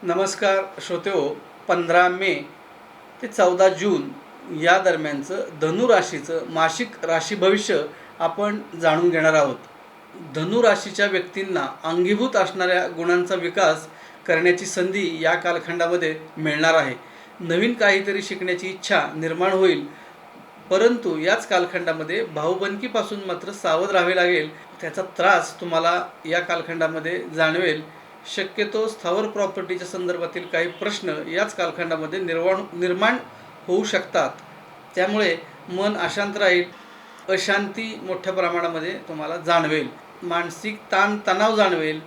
नमस्कार श्रोतेहो, 15 मे ते 14 जून या दरम्यानचं धनु राशीचं मासिक राशी भविष्य आपण जाणून घेणार आहोत. धनु राशीच्या व्यक्तींना अंगीभूत असणाऱ्या गुणांचा विकास करण्याची संधी या कालखंडामध्ये मिळणार आहे. नवीन काहीतरी शिकण्याची इच्छा निर्माण होईल, परंतु याच कालखंडामध्ये भाऊबंदकीपासून मात्र सावध राहावे लागेल. त्याचा त्रास तुम्हाला या कालखंडामध्ये जाणवेल. शक्यतो स्थावर प्रॉपर्टीच्या संदर्भातील काही प्रश्न याच कालखंडामध्ये निर्माण होऊ शकतात. त्यामुळे मन अशांत राहील, अशांती मोठ्या प्रमाणामध्ये तुम्हाला जाणवेल, मानसिक ताणतणाव जाणवेल.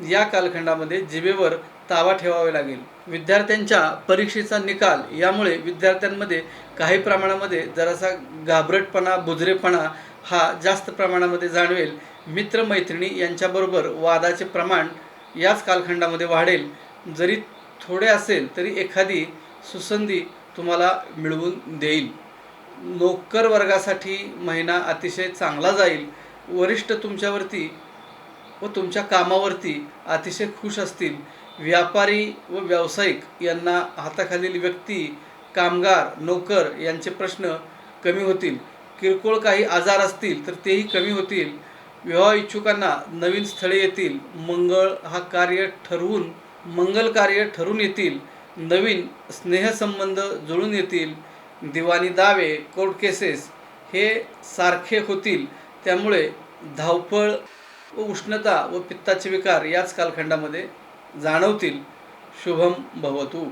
या कालखंडामध्ये जिभेवर ताबा ठेवावे लागेल. विद्यार्थ्यांच्या परीक्षेचा निकाल यामुळे विद्यार्थ्यांमध्ये काही प्रमाणामध्ये जरासा घाबरटपणा, बुजरेपणा हा जास्त प्रमाणामध्ये जाणवेल. मित्रमैत्रिणी यांच्याबरोबर वादाचे प्रमाण याच कालखंडामध्ये वाढेल. जरी थोडे असेल तरी एखादी सुसंधी तुम्हाला मिळवून देईल. नोकर वर्गासाठी महिना अतिशय चांगला जाईल. वरिष्ठ तुमच्यावरती व तुमच्या कामावरती अतिशय खुश असतील. व्यापारी व व्यावसायिक यांना हाताखालील व्यक्ती, कामगार, नोकर यांचे प्रश्न कमी होतील. किरकोळ काही आजार असतील तर तेही कमी होतील. विवाह इच्छुकांना नवीन स्थळे येतील. मंगल कार्य ठरून येतील. नवीन स्नेहसंबंध जुळून येतील. दिवाणी दावे, कोर्ट केसेस हे सारखे होतील. त्यामुळे धावपळ व उष्णता व पित्ताचे विकार याच कालखंडामध्ये जाणवतील. शुभम भवतु.